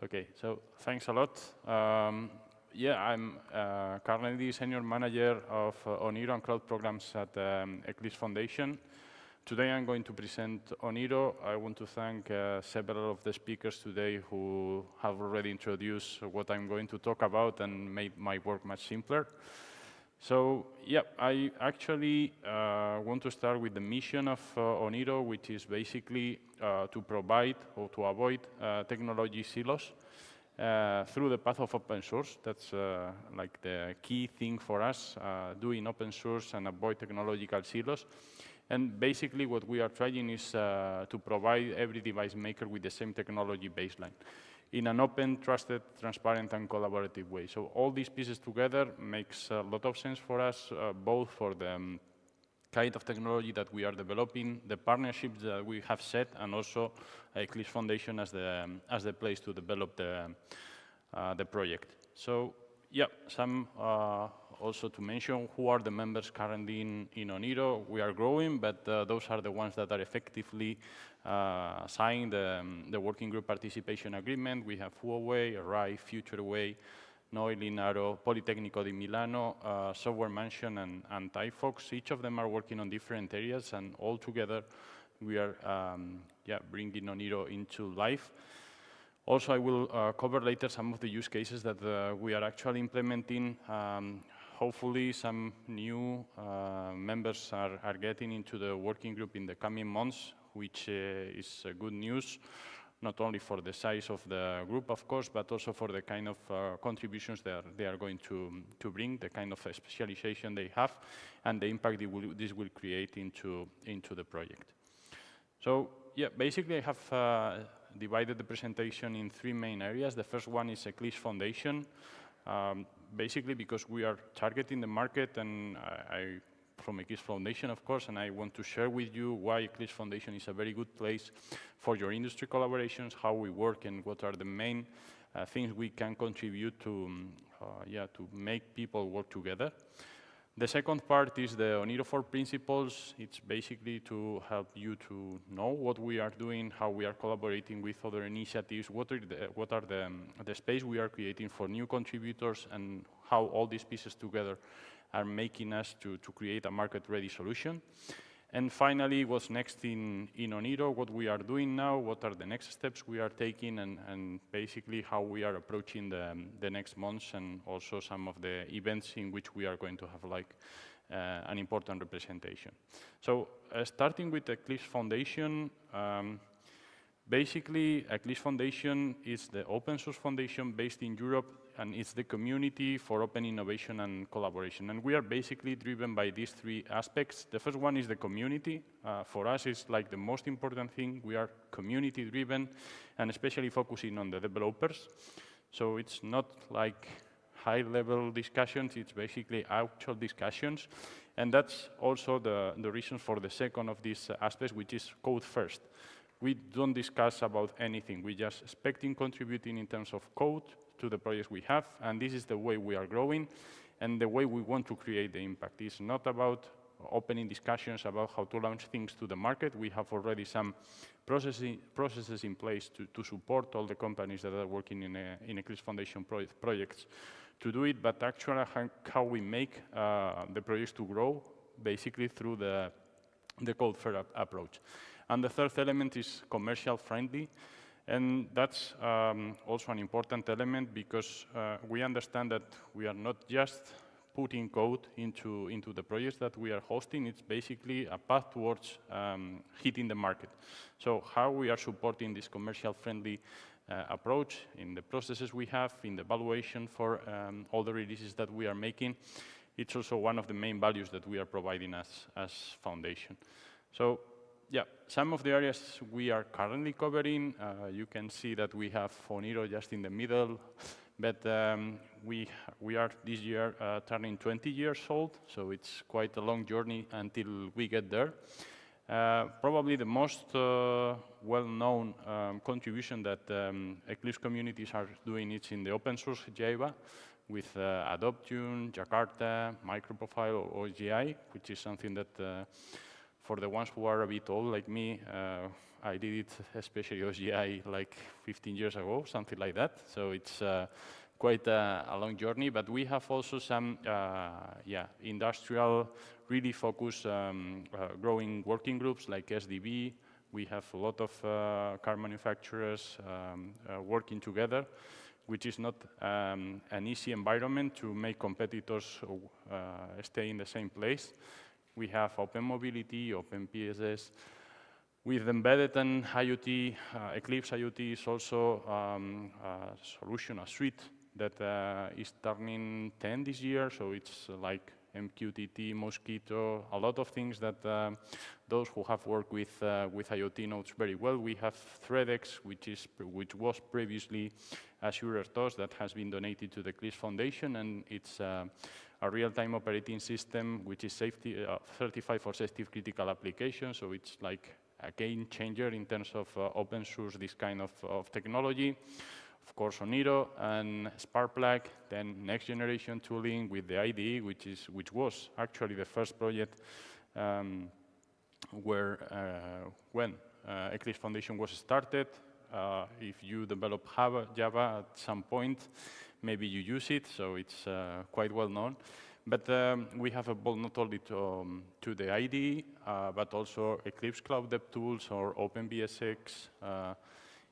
Okay, so thanks a lot. Yeah, I'm currently Senior Manager of Oniro and Cloud Programs at Eclipse Foundation. Today I'm going to present Oniro. I want to thank several of the speakers today who have already introduced what I'm going to talk about and made my work much simpler. So, yeah, I actually want to start with the mission of Oniro, which is basically to provide or to avoid technology silos through the path of open source. That's like the key thing for us, doing open source and avoid technological silos. And basically what we are trying is to provide every device maker with the same technology baseline in an open, trusted, transparent, and collaborative way. So all these pieces together makes a lot of sense for us, both for the kind of technology that we are developing, the partnerships that we have set, and also Eclipse Foundation as the place to develop the project. So yeah, some also to mention who are the members currently in Oniro. We are growing, but those are the ones that are effectively signed the working group participation agreement. We have Huawei, Arai, FutureWay, Noi, Linaro, Politecnico di Milano, Software Mansion, and Tyfox. Each of them are working on different areas, and all together we are bringing Oniro into life. Also, I will cover later some of the use cases that we are actually implementing. Hopefully, some new members are getting into the working group in the coming months, which is good news, not only for the size of the group, of course, but also for the kind of contributions they are going to bring, the kind of specialization they have, and the impact this will create into the project. So, yeah, basically I have divided the presentation in three main areas. The first one is Eclipse Foundation, basically because we are targeting the market, and I from Eclipse Foundation, of course, and I want to share with you why Eclipse Foundation is a very good place for your industry collaborations, how we work, and what are the main things we can contribute to make people work together. The second part is the Oniro 4 principles. It's basically to help you to know what we are doing, how we are collaborating with other initiatives, what are the space we are creating for new contributors, and how all these pieces together are making us to create a market-ready solution. And finally, what's next in Oniro, what we are doing now, what are the next steps we are taking, and basically how we are approaching the next months, and also some of the events in which we are going to have like an important representation. So starting with Eclipse Foundation, basically Eclipse Foundation is the open source foundation based in Europe, and it's the community for open innovation and collaboration. And we are basically driven by these three aspects. The first one is the community. For us, it's like the most important thing. We are community driven, and especially focusing on the developers. So it's not like high-level discussions, it's basically actual discussions. And that's also the reason for the second of these aspects, which is code first. We don't discuss about anything. We just expecting contributing in terms of code to the projects we have, and this is the way we are growing and the way we want to create the impact. It's not about opening discussions about how to launch things to the market. We have already some processes in place to support all the companies that are working in Eclipse Foundation projects to do it, but actually how we make the projects to grow, basically through the code first approach. And the third element is commercial friendly. And that's also an important element because we understand that we are not just putting code into the projects that we are hosting. It's basically a path towards hitting the market. So how we are supporting this commercial friendly approach in the processes we have, in the evaluation for all the releases that we are making, it's also one of the main values that we are providing as foundation. So yeah, some of the areas we are currently covering, you can see that we have Oniro just in the middle, but we are this year turning 20 years old, so it's quite a long journey until we get there. Probably the most well-known contribution that Eclipse communities are doing is in the open source Java with Adoptune, Jakarta, Microprofile, or OGI, which is something that for the ones who are a bit old like me, I did it, especially OGI, like 15 years ago, something like that. So it's quite a long journey, but we have also some industrial, really focused growing working groups like SDB. We have a lot of car manufacturers working together, which is not an easy environment to make competitors stay in the same place. We have Open Mobility, Open PSS. With embedded and IoT, Eclipse IoT is also a solution, a suite that is turning 10 this year, so it's like MQTT, Mosquito, a lot of things that those who have worked with IoT knows very well. We have ThreadX, which was previously Azure RTOS that has been donated to the Eclipse Foundation, and it's a real-time operating system which is certified for safety critical applications, so it's like a game changer in terms of open source, this kind of technology. Of course, Oniro and Sparkplug, then next generation tooling with the IDE, which was actually the first project where when Eclipse Foundation was started. If you develop Java at some point, maybe you use it, so it's quite well known. But we have evolved not only to the IDE, but also Eclipse Cloud DevTools or OpenBSX,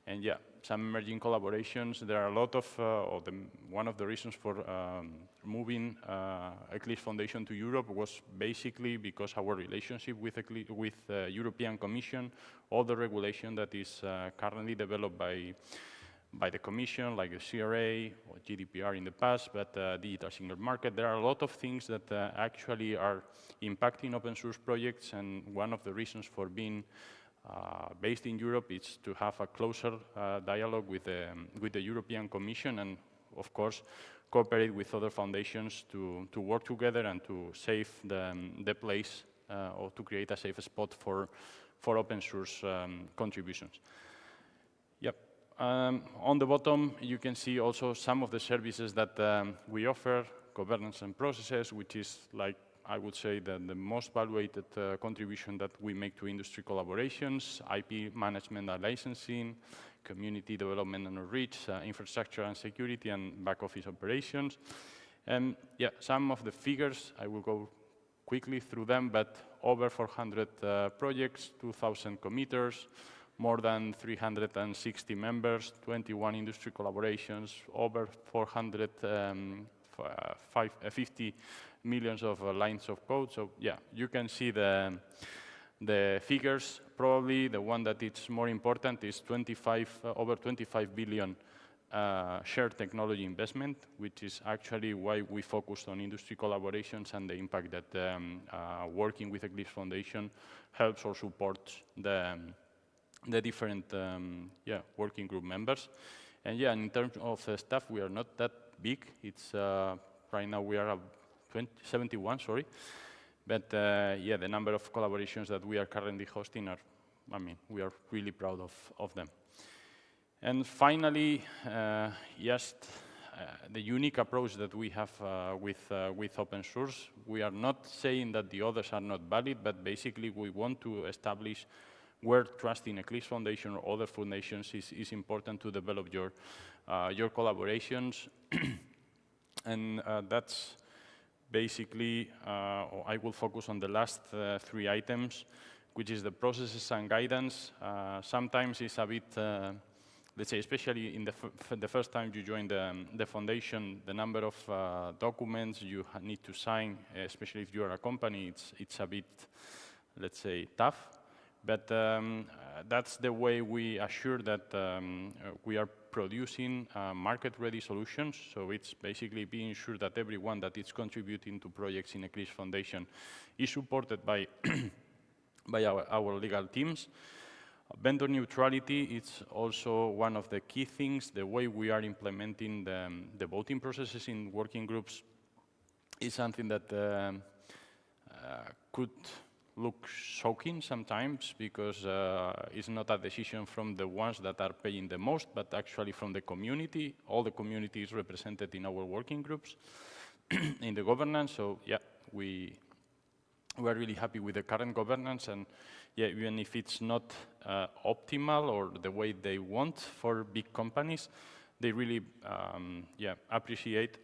and yeah, some emerging collaborations. There are a lot of, one of the reasons for moving Eclipse Foundation to Europe was basically because our relationship with the European Commission, all the regulation that is currently developed by the Commission, like the CRA or GDPR in the past, but Digital Single Market. There are a lot of things that actually are impacting open source projects, and one of the reasons for being based in Europe is to have a closer dialogue with the European Commission, and of course cooperate with other foundations to work together and to save the place or to create a safe spot for open source contributions. Yep. On the bottom, you can see also some of the services that we offer, governance and processes, which is like, I would say, the most valued contribution that we make to industry collaborations, IP management and licensing, community development and outreach, infrastructure and security, and back office operations. And yeah, some of the figures, I will go quickly through them, but over 400 projects, 2,000 committers, more than 360 members, 21 industry collaborations, over 450 millions of lines of code. So yeah, you can see the figures. Probably the one that is more important is over 25 billion shared technology investment, which is actually why we focused on industry collaborations and the impact that working with Eclipse Foundation helps or supports the different working group members. And yeah, in terms of staff, we are not that big. It's right now we are 71, sorry. But yeah, the number of collaborations that we are currently hosting are, I mean, we are really proud of them. And finally, just the unique approach that we have with open source. We are not saying that the others are not valid, but basically we want to establish where trust in Eclipse Foundation or other foundations is important to develop your collaborations. And that's basically, I will focus on the last three items, which is the processes and guidance. Sometimes it's a bit, let's say, especially in the first time you join the foundation, the number of documents you need to sign, especially if you are a company, it's a bit, let's say, tough. But that's the way we assure that we are producing market-ready solutions. So it's basically being sure that everyone that is contributing to projects in Eclipse Foundation is supported by our legal teams. Vendor neutrality is also one of the key things. The way we are implementing the voting processes in working groups is something that could look shocking sometimes, because it's not a decision from the ones that are paying the most, but actually from the community. All the community is represented in our working groups, in the governance. So yeah, we are really happy with the current governance, and yeah, even if it's not optimal or the way they want for big companies, they really yeah, appreciate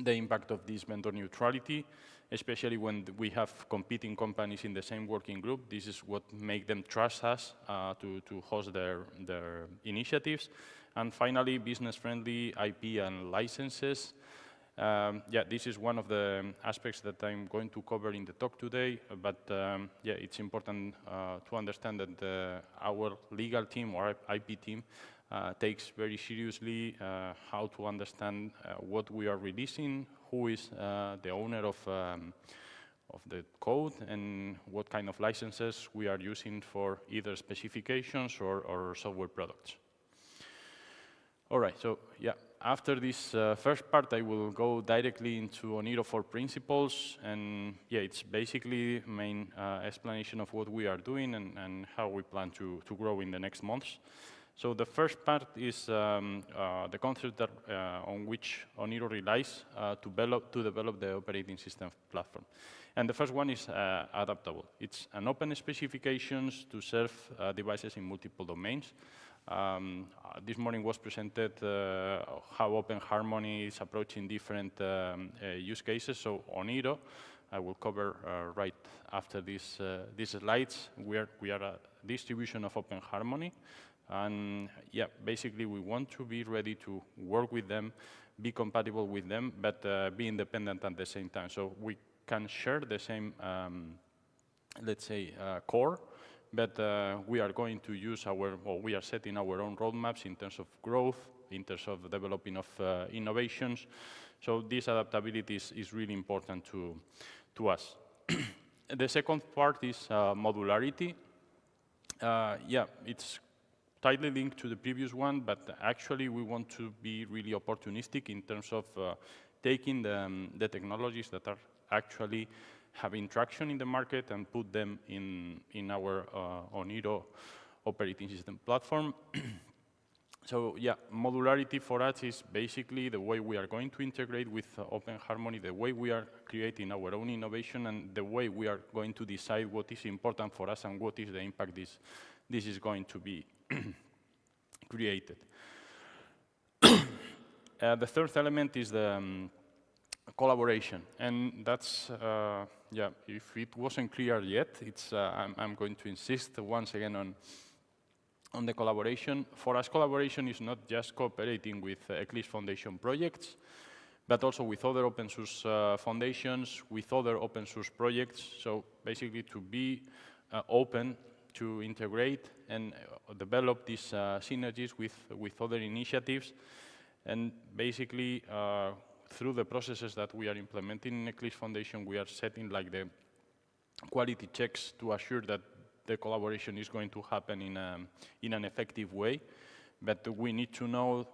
the impact of this vendor neutrality, especially when we have competing companies in the same working group. This is what makes them trust us to host their initiatives. And finally, business-friendly IP and licenses. Yeah, this is one of the aspects that I'm going to cover in the talk today, but yeah, it's important to understand that our legal team or IP team takes very seriously how to understand what we are releasing, who is the owner of the code, and what kind of licenses we are using for either specifications or software products. All right, so yeah, after this first part, I will go directly into Oniro 4 principles, and yeah, it's basically main explanation of what we are doing and how we plan to grow in the next months. So the first part is the concept that, on which Oniro relies to develop the operating system platform. And the first one is adaptable. It's an open specifications to serve devices in multiple domains. This morning was presented how Open Harmony is approaching different use cases. So Oniro, I will cover right after these slides. We are a distribution of Open Harmony. And yeah, basically we want to be ready to work with them, be compatible with them, but be independent at the same time. So we can share the same, let's say, core, but we are going to use we are setting our own roadmaps in terms of growth, in terms of developing of innovations. So this adaptability is really important to us. The second part is modularity. Yeah, it's tightly linked to the previous one, but actually we want to be really opportunistic in terms of taking the technologies that are actually having traction in the market and put them in our Oniro operating system platform. So yeah, modularity for us is basically the way we are going to integrate with Open Harmony, the way we are creating our own innovation, and the way we are going to decide what is important for us and what is the impact this is going to be created. The third element is the collaboration, and that's, yeah, if it wasn't clear yet, it's, I'm going to insist once again on the collaboration. For us, collaboration is not just cooperating with Eclipse Foundation projects, but also with other open source foundations, with other open source projects. So basically to be open to integrate and develop these synergies with other initiatives. And basically, through the processes that we are implementing in Eclipse Foundation, we are setting like the quality checks to assure that the collaboration is going to happen in an effective way. But we need to know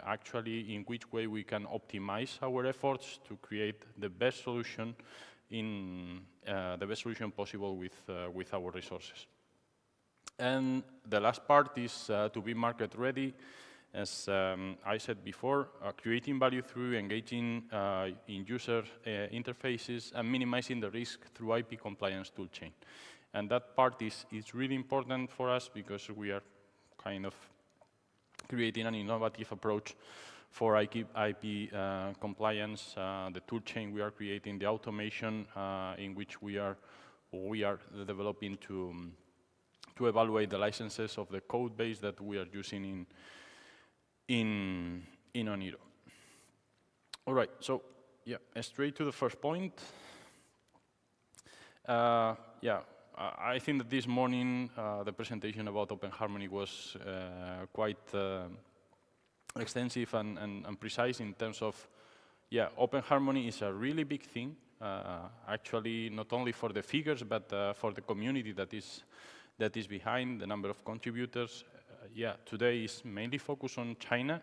actually in which way we can optimize our efforts to create the best solution the best solution possible with our resources. And the last part is to be market ready. As I said before, creating value through engaging in user interfaces and minimizing the risk through IP compliance toolchain. And that part is really important for us because we are kind of creating an innovative approach for IP compliance, the toolchain we are creating, the automation in which we are developing to evaluate the licenses of the code base that we are using in Oniro. All right, so yeah, straight to the first point. Yeah, I think that this morning the presentation about Open Harmony was quite extensive and precise in terms of, yeah, Open Harmony is a really big thing, actually not only for the figures, but for the community that is behind, the number of contributors. Yeah, today is mainly focused on China,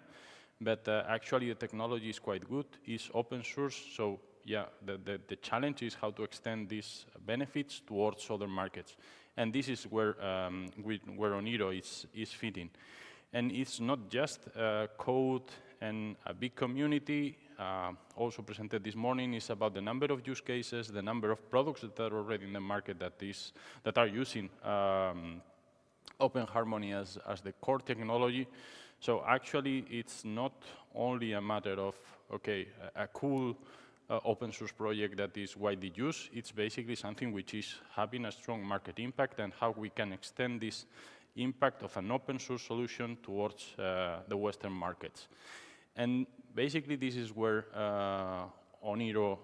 but actually the technology is quite good, it's open source, so yeah, the challenge is how to extend these benefits towards other markets. And this is where Oniro is fitting. And it's not just code and a big community. Also presented this morning is about the number of use cases, the number of products that are already in the market that are using Open Harmony as the core technology. So actually, it's not only a matter of, okay, a cool open source project that is widely used. It's basically something which is having a strong market impact, and how we can extend this impact of an open source solution towards the Western markets. And basically, this is where Oniro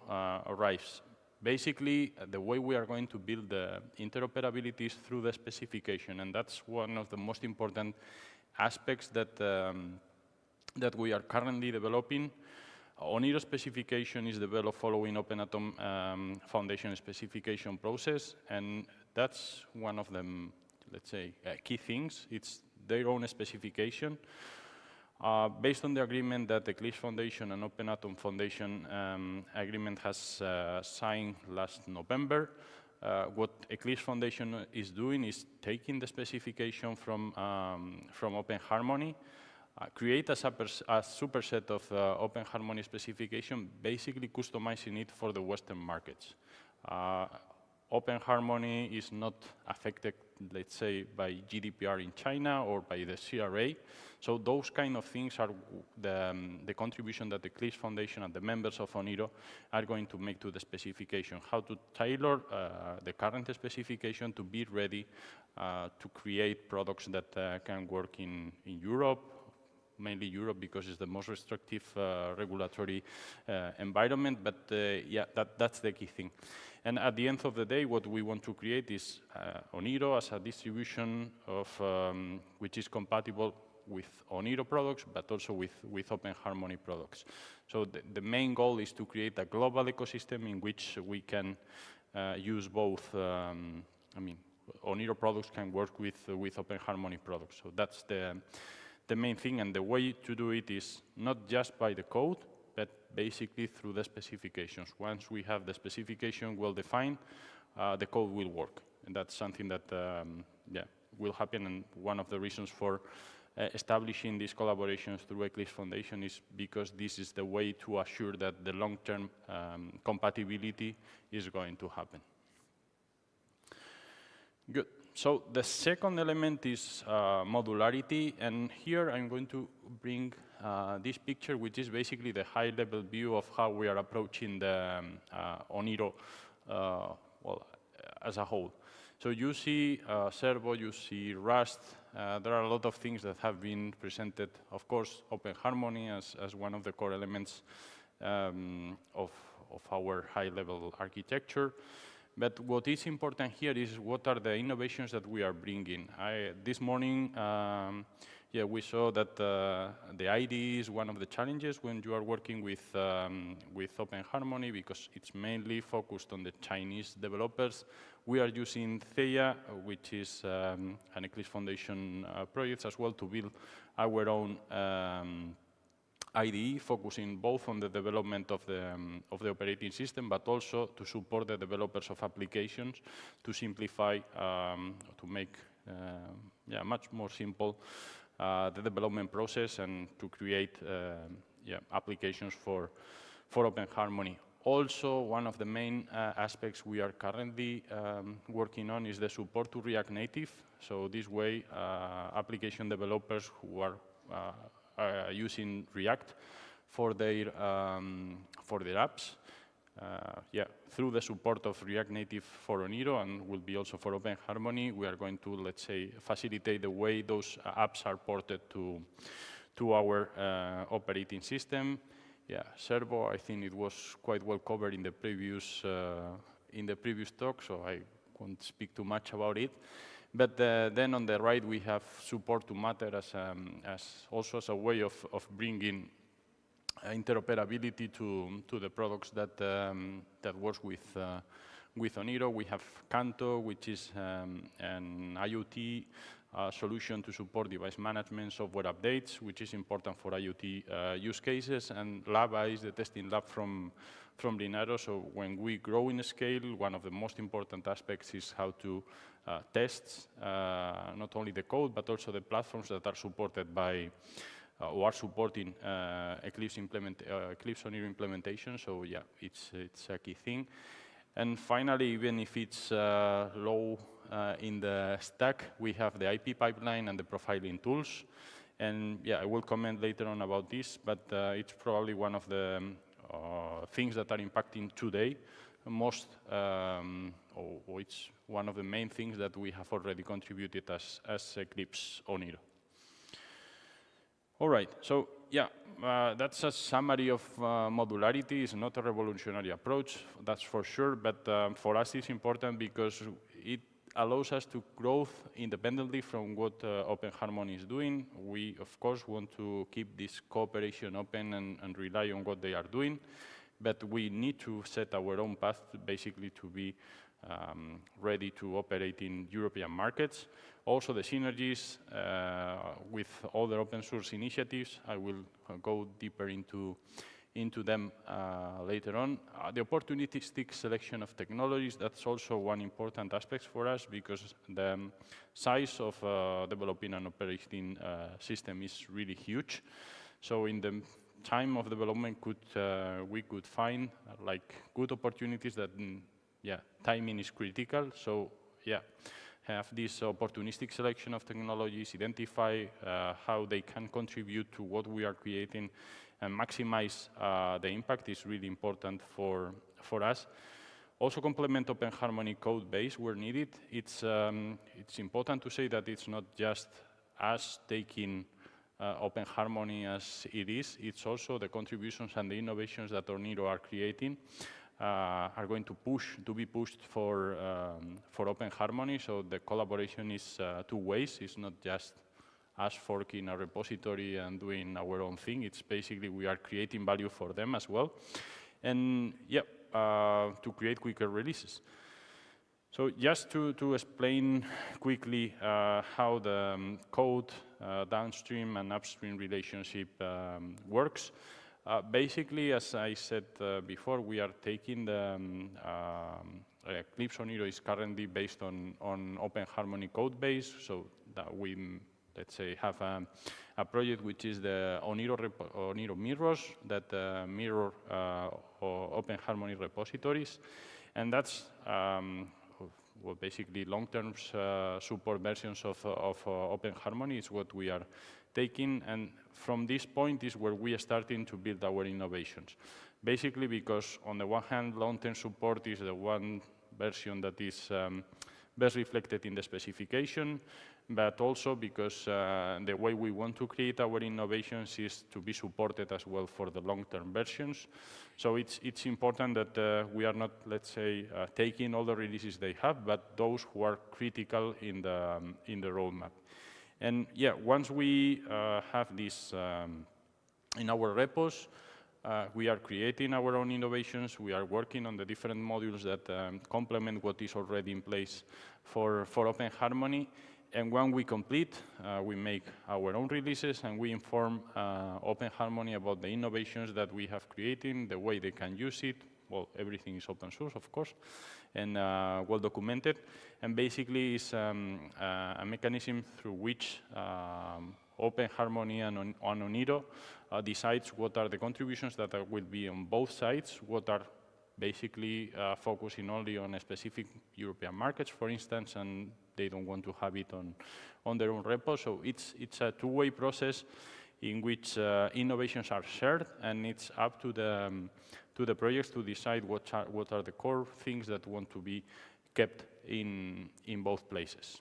arrives. Basically, the way we are going to build the interoperability is through the specification, and that's one of the most important aspects that, that we are currently developing. Oniro specification is developed following Open Atom Foundation specification process, and that's one of the, let's say, key things. It's their own specification. Based on the agreement that the Eclipse Foundation and Open Atom Foundation agreement has signed last November, what Eclipse Foundation is doing is taking the specification from Open Harmony, create a superset of Open Harmony specification, basically customizing it for the Western markets. Open Harmony is not affected, let's say, by GDPR in China or by the CRA. So those kind of things are the contribution that the Eclipse Foundation and the members of Oniro are going to make to the specification, how to tailor the current specification to be ready to create products that can work in Europe, mainly Europe because it's the most restrictive regulatory environment, but yeah, that's the key thing. And at the end of the day, what we want to create is Oniro as a distribution of which is compatible with Oniro products, but also with Open Harmony products. So the main goal is to create a global ecosystem in which we can use both, I mean, Oniro products can work with Open Harmony products. So that's the main thing, and the way to do it is not just by the code, but basically through the specifications. Once we have the specification well defined, the code will work. And that's something that yeah, will happen, and one of the reasons for establishing these collaborations through Eclipse Foundation is because this is the way to assure that the long-term compatibility is going to happen. Good. So the second element is modularity, and here I'm going to bring this picture, which is basically the high-level view of how we are approaching the Oniro well, as a whole. So you see Servo, you see Rust. There are a lot of things that have been presented. Of course, Open Harmony as one of the core elements of our high-level architecture. But what is important here is what are the innovations that we are bringing. This morning, yeah, we saw that the IDE is one of the challenges when you are working with Open Harmony, because it's mainly focused on the Chinese developers. We are using Theia, which is an Eclipse Foundation project as well, to build our own IDE, focusing both on the development of the operating system, but also to support the developers of applications, to simplify, to make yeah, much more simple the development process, and to create yeah, applications for Open Harmony. Also, one of the main aspects we are currently working on is the support to React Native. So this way, application developers who are using React for their apps, yeah, through the support of React Native for Oniro, and will be also for Open Harmony, we are going to, let's say, facilitate the way those apps are ported to our operating system. Yeah, Servo, I think it was quite well covered in the previous talk, so I won't speak too much about it. But then on the right, we have support to Matter as also as a way of bringing interoperability to the products that works with Oniro. We have Canto, which is an IoT solution to support device management, software updates, which is important for IoT use cases. And Lava is the testing lab from Linaro. So when we grow in scale, one of the most important aspects is how to test not only the code, but also the platforms that are supported by or are supporting Eclipse Oniro implementation. So yeah, it's a key thing. And finally, even if it's low in the stack, we have the IP pipeline and the profiling tools. And yeah, I will comment later on about this, but it's probably one of the things that are impacting today most, or it's one of the main things that we have already contributed as Eclipse Oniro. All right, so yeah, that's a summary of modularity. It's not a revolutionary approach, that's for sure, but for us it's important because it allows us to grow independently from what Open Harmony is doing. We, of course, want to keep this cooperation open and rely on what they are doing, but we need to set our own path basically to be ready to operate in European markets. Also the synergies with other open source initiatives, I will go deeper into them later on. The opportunistic selection of technologies, that's also one important aspect for us because the size of developing an operating system is really huge. So in the time of development, we could find like good opportunities that, yeah, timing is critical. So yeah, have this opportunistic selection of technologies, identify how they can contribute to what we are creating, and maximize the impact is really important for us. Also complement Open Harmony code base where needed. It's important to say that it's not just us taking Open Harmony as it is, it's also the contributions and the innovations that Oniro are creating are going to be pushed for Open Harmony. So the collaboration is two ways. It's not just us forking a repository and doing our own thing. It's basically we are creating value for them as well. And yeah, to create quicker releases. So just to explain quickly how the code downstream and upstream relationship works. Basically, as I said before, we are taking the Eclipse Oniro is currently based on Open Harmony code base, so that we, let's say, have a project which is the Oniro mirrors that mirror Open Harmony repositories, and that's well, basically long-term support versions of Open Harmony is what we are taking, and from this point is where we are starting to build our innovations. Basically because on the one hand, long-term support is the one version that is best reflected in the specification, but also because the way we want to create our innovations is to be supported as well for the long-term versions. So it's important that we are not, let's say, taking all the releases they have, but those who are critical in the roadmap. And yeah, once we have this in our repos, we are creating our own innovations. We are working on the different modules that complement what is already in place for Open Harmony. And when we complete, we make our own releases and we inform Open Harmony about the innovations that we have created, the way they can use it. Well, everything is open source, of course, and well documented. And basically, it's a mechanism through which Open Harmony and Oniro decides what are the contributions that will be on both sides, what are basically focusing only on a specific European markets, for instance, and they don't want to have it on their own repo. So it's a two-way process in which innovations are shared, and it's up to the projects to decide what are the core things that want to be kept in both places.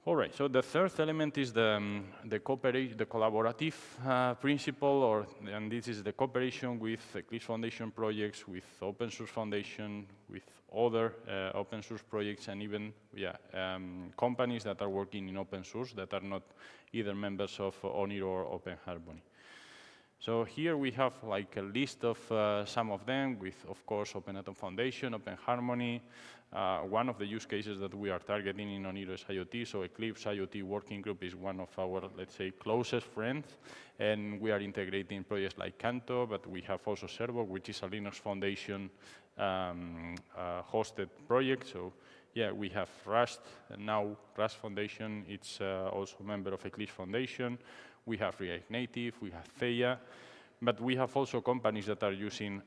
All right, so the third element is the collaborative principle, and this is the cooperation with Eclipse Foundation projects, with Open Source Foundation, with other open source projects, and even companies that are working in open source that are not either members of Oniro or Open Harmony. So here we have like a list of some of them with, of course, Open Atom Foundation, Open Harmony. One of the use cases that we are targeting in Oniro is IoT, so Eclipse IoT Working Group is one of our, let's say, closest friends, and we are integrating projects like Canto, but we have also Servo, which is a Linux Foundation hosted project, so yeah, we have Rust, and now Rust Foundation, it's also a member of Eclipse Foundation. We have React Native, we have Theia, but we have also companies that are using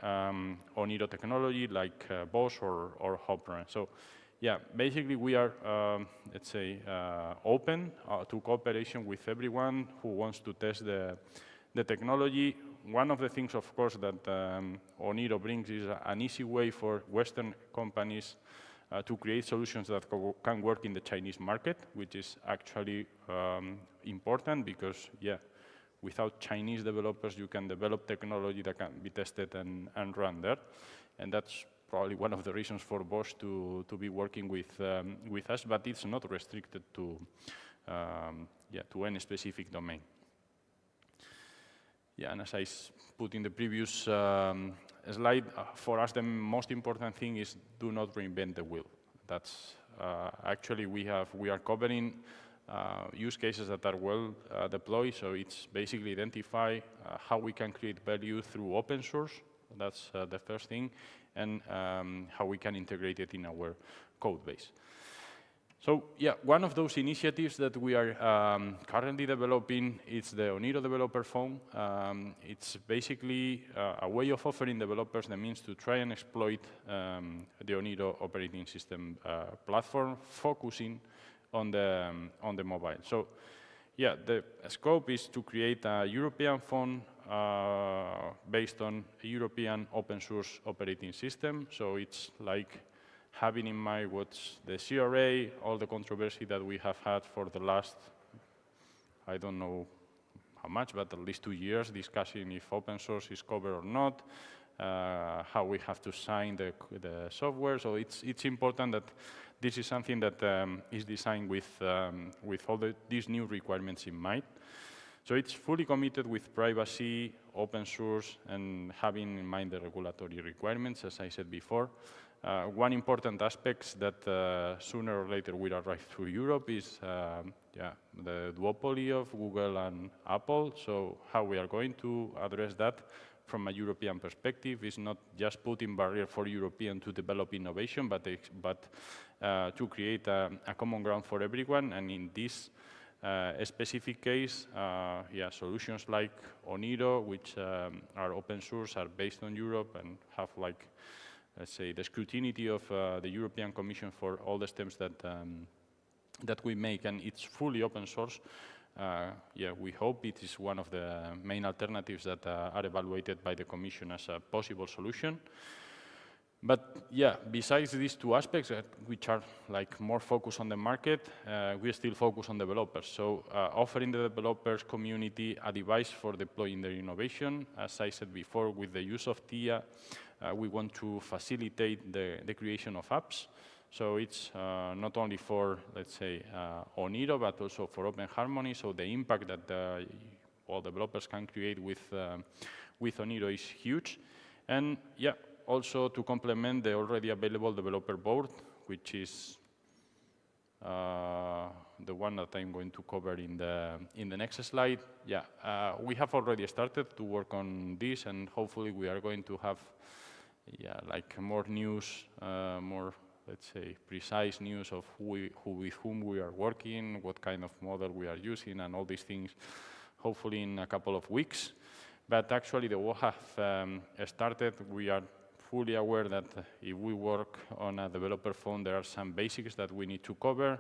Oniro technology, like Bosch or Hopper. So, yeah, basically we are, let's say, open to cooperation with everyone who wants to test the technology. One of the things, of course, that Oniro brings is an easy way for Western companies to create solutions that can work in the Chinese market, which is actually important because, yeah, without Chinese developers, you can develop technology that can be tested and run there. And that's probably one of the reasons for Bosch to be working with us, but it's not restricted to, to any specific domain. Yeah, and as I put in the previous slide, for us the most important thing is do not reinvent the wheel. That's actually we are covering use cases that are well deployed, so it's basically identify how we can create value through open source. That's the first thing, and how we can integrate it in our code base. So, yeah, one of those initiatives that we are currently developing is the Oniro Developer Phone. It's basically a way of offering developers the means to try and exploit the Oniro operating system platform, focusing on the mobile. So, yeah, the scope is to create a European phone based on a European open source operating system. So it's like having in mind what's the CRA, all the controversy that we have had for the last, I don't know how much, but at least 2 years, discussing if open source is covered or not, how we have to sign the software. So it's important that this is something that is designed with all these new requirements in mind. So it's fully committed with privacy, open source, and having in mind the regulatory requirements, as I said before. One important aspect that sooner or later will arrive through Europe is the duopoly of Google and Apple. So how we are going to address that from a European perspective is not just putting barrier for European to develop innovation, but to create a common ground for everyone. And in this specific case, solutions like Oniro, which are open source, are based on Europe and have like, let's say, the scrutiny of the European Commission for all the steps that we make, and it's fully open source. We hope it is one of the main alternatives that are evaluated by the Commission as a possible solution. But yeah, besides these two aspects, which are like more focused on the market, we still focus on developers. So offering the developers community a device for deploying their innovation. As I said before, with the use of TIA, we want to facilitate the creation of apps. So it's not only for, let's say, Oniro, but also for Open Harmony. So the impact that all developers can create with Oniro is huge. And yeah, also to complement the already available developer board, which is the one that I'm going to cover in the next slide. Yeah, we have already started to work on this, and hopefully we are going to have like more news, more, let's say, precise news of with whom we are working, what kind of model we are using, and all these things, hopefully in a couple of weeks. But actually the work has started. We are fully aware that if we work on a developer phone, there are some basics that we need to cover,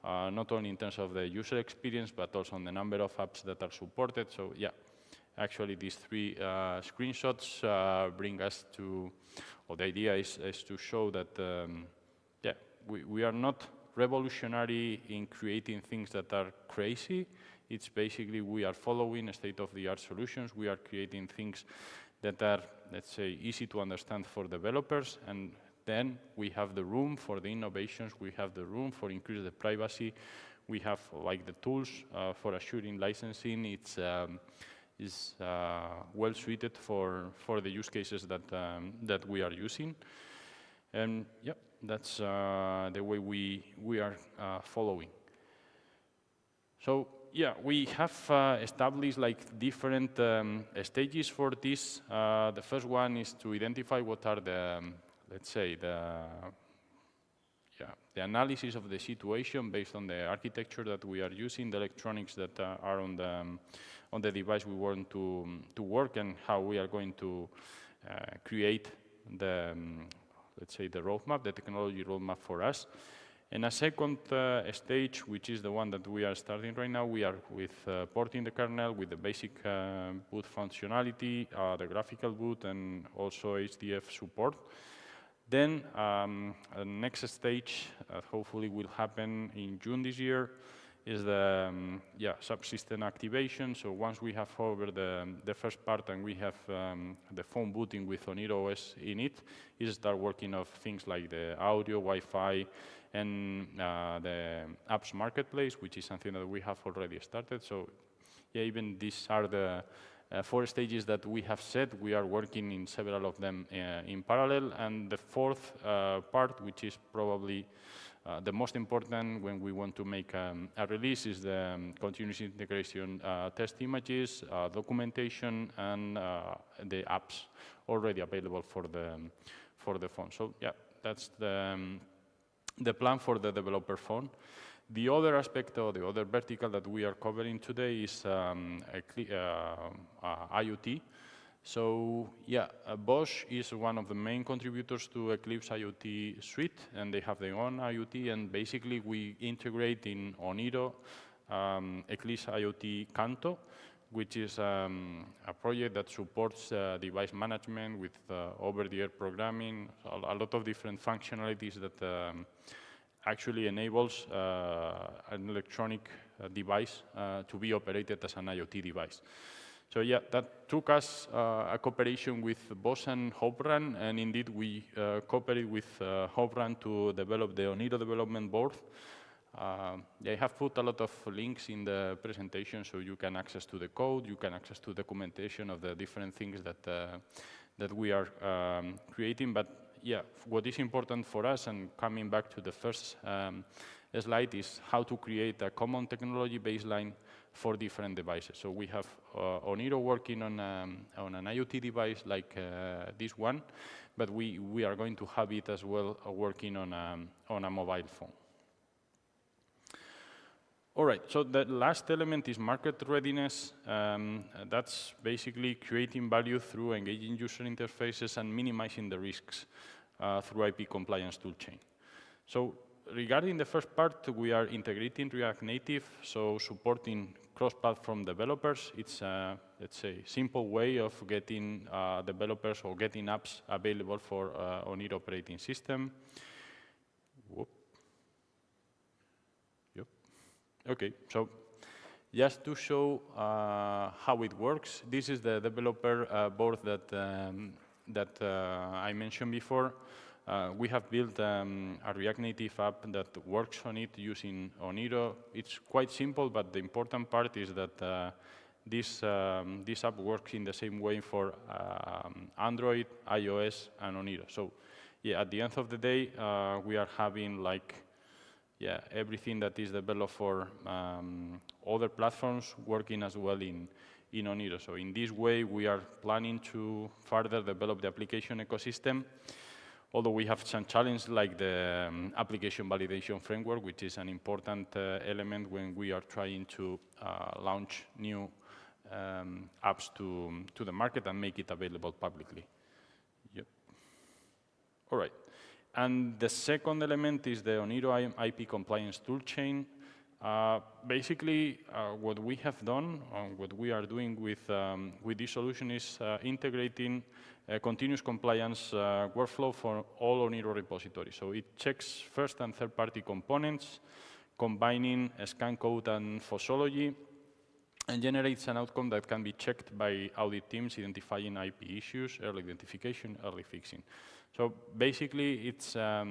not only in terms of the user experience, but also on the number of apps that are supported. So yeah, actually these three screenshots bring us to, or the idea is to show that, we are not revolutionary in creating things that are crazy. It's basically we are following state-of-the-art solutions. We are creating things that are, let's say, easy to understand for developers, and then we have the room for the innovations, we have the room for increase the privacy, we have like the tools for assuring licensing. It's well suited for the use cases that we are using. And yeah, that's the way we are following. So yeah, we have established like different stages for this. The first one is to identify what are the, let's say, the analysis of the situation based on the architecture that we are using, the electronics that are on the device we want to work, and how we are going to create the, let's say, the roadmap, the technology roadmap for us. And a second stage, which is the one that we are starting right now, we are with porting the kernel with the basic boot functionality, the graphical boot, and also HDF support. Then the next stage, hopefully will happen in June this year, is the subsystem activation. So once we have over the first part and we have the phone booting with Oniro OS in it, is start working of things like the audio, Wi-Fi, and the apps marketplace, which is something that we have already started. So yeah, even these are the 4 stages that we have set. We are working in several of them in parallel. And the fourth part, which is probably the most important when we want to make a release, is the continuous integration test images, documentation, and the apps already available for the phone. So yeah, that's the plan for the developer phone. The other aspect or the other vertical that we are covering today is IoT. So yeah, Bosch is one of the main contributors to Eclipse IoT suite, and they have their own IoT, and basically we integrate in Oniro Eclipse IoT Canto, which is a project that supports device management with over-the-air programming, a lot of different functionalities that actually enables an electronic device to be operated as an IoT device. So yeah, that took us a cooperation with Bosch and Hopran, and indeed we cooperated with Hopran to develop the Oniro development board. I have put a lot of links in the presentation, so you can access to the code, you can access to documentation of the different things that we are creating. But yeah, what is important for us, and coming back to the first slide, is how to create a common technology baseline for different devices. So we have Oniro working on an IoT device like this one, but we are going to have it as well working on a mobile phone. All right, so the last element is market readiness. That's basically creating value through engaging user interfaces and minimizing the risks through IP compliance toolchain. So regarding the first part, we are integrating React Native, so supporting cross-platform developers. It's a, let's say, simple way of getting developers or getting apps available for Oniro operating system. Whoop. Yep. Okay, so just to show how it works, this is the developer board that I mentioned before. We have built a React Native app that works on it using Oniro. It's quite simple, but the important part is that this app works in the same way for Android, iOS, and Oniro. So yeah, at the end of the day, we are having everything that is developed for other platforms working as well in Oniro. So in this way, we are planning to further develop the application ecosystem, although we have some challenge like the application validation framework, which is an important element when we are trying to launch new apps to the market and make it available publicly. Yep. All right. And the second element is the Oniro IP compliance toolchain. Basically, what we have done, what we are doing with this solution is integrating a continuous compliance workflow for all Oniro repositories. So it checks first and third-party components, combining scan code and fossology, and generates an outcome that can be checked by audit teams identifying IP issues, early identification, early fixing. So basically, it's a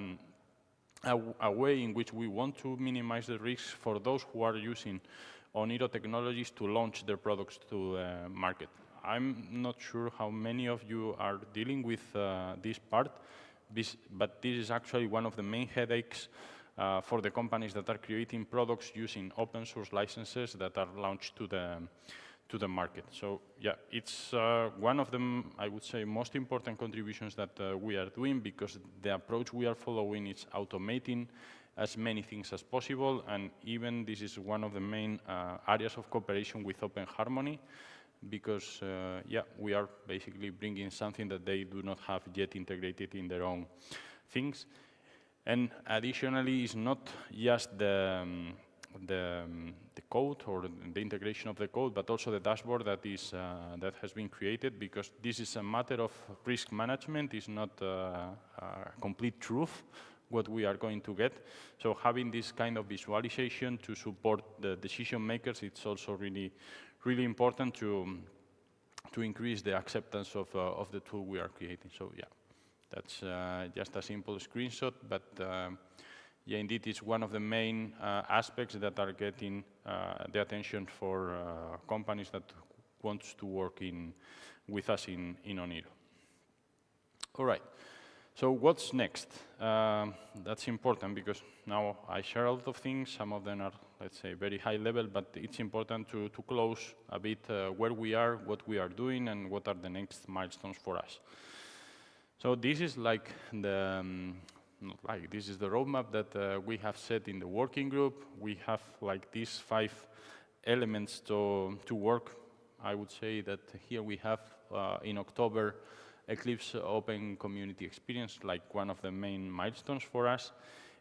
way in which we want to minimize the risks for those who are using Oniro technologies to launch their products to market. I'm not sure how many of you are dealing with this part, but this is actually one of the main headaches for the companies that are creating products using open source licenses that are launched to to the market. So yeah, it's one of the, I would say, most important contributions that we are doing, because the approach we are following is automating as many things as possible, and even this is one of the main areas of cooperation with Open Harmony, because yeah, we are basically bringing something that they do not have yet integrated in their own things. And additionally, it's not just the code or the integration of the code, but also the dashboard that is that has been created, because this is a matter of risk management. It's not complete truth what we are going to get. So having this kind of visualization to support the decision makers, it's also really, really important to increase the acceptance of the tool we are creating. So yeah, that's just a simple screenshot, but yeah, indeed, it's one of the main aspects that are getting the attention for companies that want to work with us in Oniro. All right. So what's next? That's important, because now I share a lot of things. Some of them are, let's say, very high level, but it's important to close a bit where we are, what we are doing, and what are the next milestones for us. So this is like the, this is the roadmap that we have set in the working group. We have like these 5 elements to work. I would say that here we have in October Eclipse Open Community Experience, like one of the main milestones for us.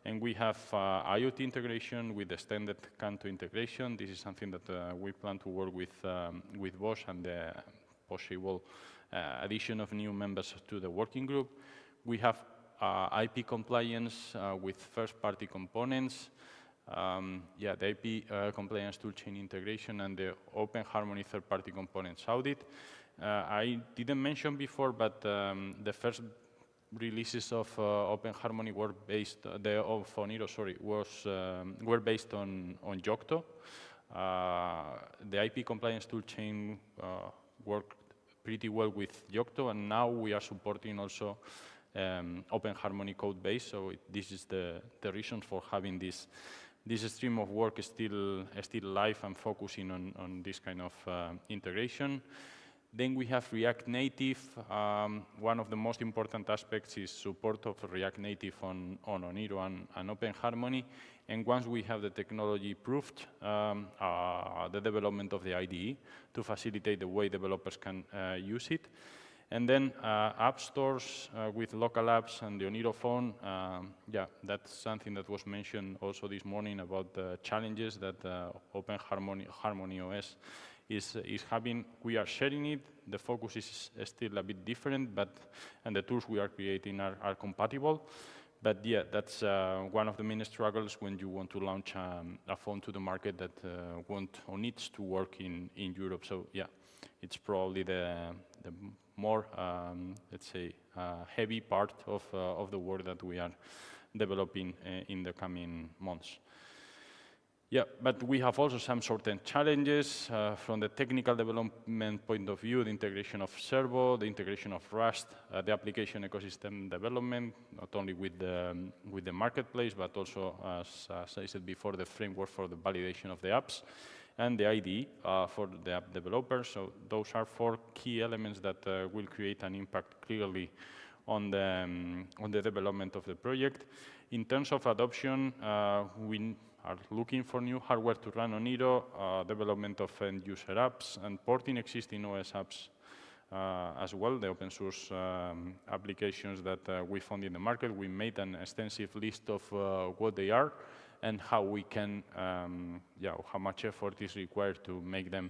And we have IoT integration with extended Canto integration. This is something that we plan to work with Bosch and the possible addition of new members to the working group. We have IP compliance with first-party components. Yeah, the IP compliance toolchain integration and the Open Harmony third-party components audit. I didn't mention before, but the first releases of Open Harmony were based, of Oniro, sorry, were based on Yocto. The IP compliance toolchain worked pretty well with Yocto, and now we are supporting also Open Harmony code base. So this is the reason for having this stream of work still live and focusing on this kind of integration. Then we have React Native. One of the most important aspects is support of React Native on Oniro and Open Harmony. And once we have the technology proved, the development of the IDE to facilitate the way developers can use it. And then app stores with local apps and the Oniro phone. Yeah, that's something that was mentioned also this morning about the challenges that Open Harmony OS is having. We are sharing it. The focus is still a bit different, and the tools we are creating are compatible. But yeah, that's one of the main struggles when you want to launch a phone to the market that wants or needs to work in Europe. So yeah, it's probably the more, let's say, heavy part of the work that we are developing in the coming months. Yeah, but we have also some certain challenges from the technical development point of view, the integration of Servo, the integration of Rust, the application ecosystem development, not only with the marketplace, but also, as I said before, the framework for the validation of the apps, and the IDE for the app developers. So those are 4 key elements that will create an impact clearly on the development of the project. In terms of adoption, we are looking for new hardware to run Oniro, development of end-user apps, and porting existing OS apps as well, the open source applications that we found in the market. We made an extensive list of what they are and how we can, how much effort is required to make them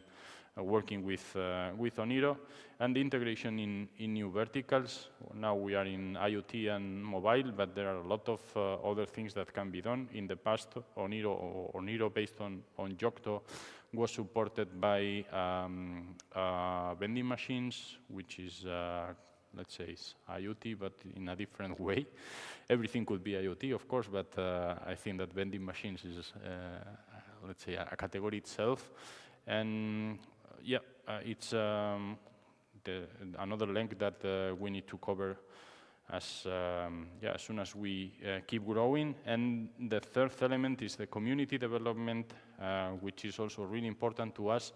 working with Oniro, and the integration in new verticals. Now we are in IoT and mobile, but there are a lot of other things that can be done. In the past, Oniro based on Yocto was supported by vending machines, which is, let's say, it's IoT, but in a different way. Everything could be IoT, of course, but I think that vending machines is, let's say, a category itself. And yeah, it's another link that we need to cover as soon as we keep growing. And the third element is the community development, which is also really important to us.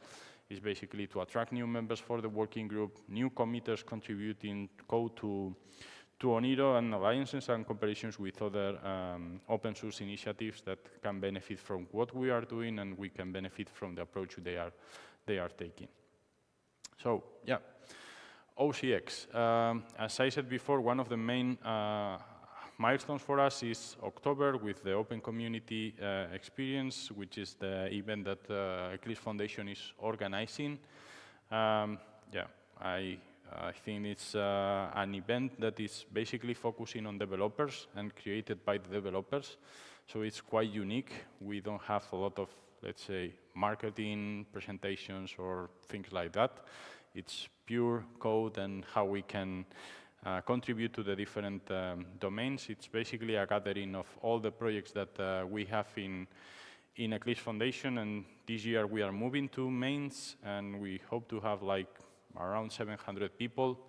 is basically to attract new members for the working group, new committers contributing code to Oniro, and alliances and cooperations with other open source initiatives that can benefit from what we are doing, and we can benefit from the approach they are taking. So, yeah. OCX. As I said before, one of the main milestones for us is October with the Open Community Experience, which is the event that Eclipse Foundation is organizing. Yeah, I think it's an event that is basically focusing on developers and created by the developers. So it's quite unique. We don't have a lot of, let's say, marketing presentations or things like that. It's pure code and how we can contribute to the different domains. It's basically a gathering of all the projects that we have in Eclipse Foundation, and this year we are moving to Mainz, and we hope to have like around 700 people.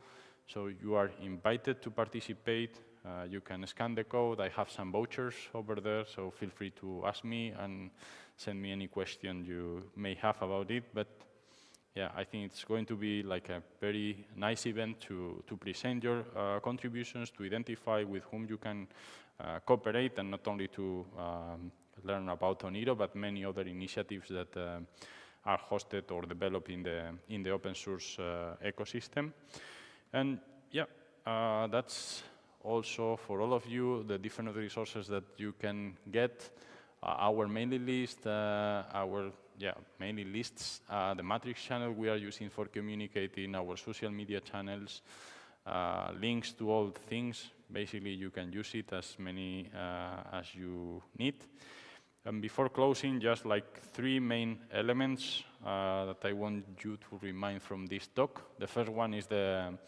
So you are invited to participate. You can scan the code. I have some vouchers over there, so feel free to ask me and send me any question you may have about it. But yeah, I think it's going to be like a very nice event to present your contributions, to identify with whom you can cooperate, and not only to learn about Oniro, but many other initiatives that are hosted or developed in the open source ecosystem. And yeah, that's also for all of you, the different resources that you can get, our mailing list, mailing lists, the Matrix channel we are using for communicating, our social media channels, links to all things. Basically, you can use it as many as you need. And before closing, just like 3 main elements that I want you to remind from this talk. The first one is the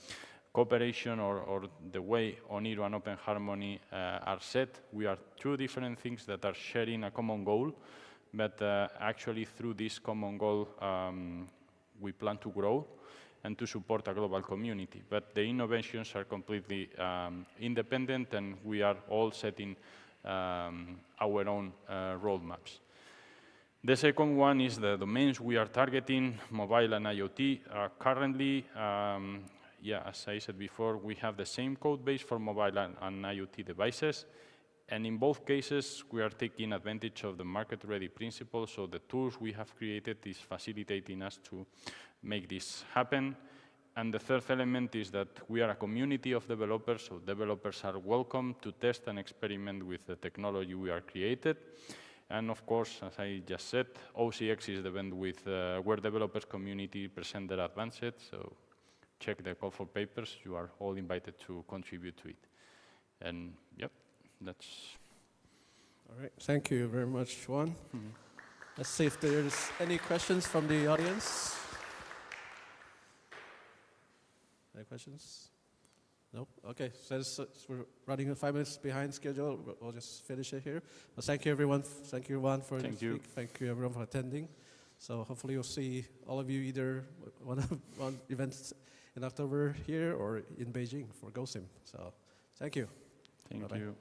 cooperation or the way Oniro and Open Harmony are set. We are 2 different things that are sharing a common goal, but actually through this common goal, we plan to grow and to support a global community. But the innovations are completely independent, and we are all setting our own roadmaps. The second one is the domains we are targeting, mobile and IoT. Currently, as I said before, we have the same code base for mobile and IoT devices. And in both cases, we are taking advantage of the market-ready principle. So the tools we have created is facilitating us to make this happen. And the third element is that we are a community of developers, so developers are welcome to test and experiment with the technology we are created. And of course, as I just said, OCX is the event with where developers community present their advances. So check the call for papers. You are all invited to contribute to it. And yep, that's... All right, thank you very much, Juan. Let's see if there's any questions from the audience. Any questions? Nope. Okay, since we're running 5 minutes behind schedule, we'll just finish it here. Well, thank you, everyone. Thank you, Juan, for this week. Thank you, everyone, for attending. So hopefully you'll see all of you either one events in October here or in Beijing for GOSIM. So thank you. Thank you.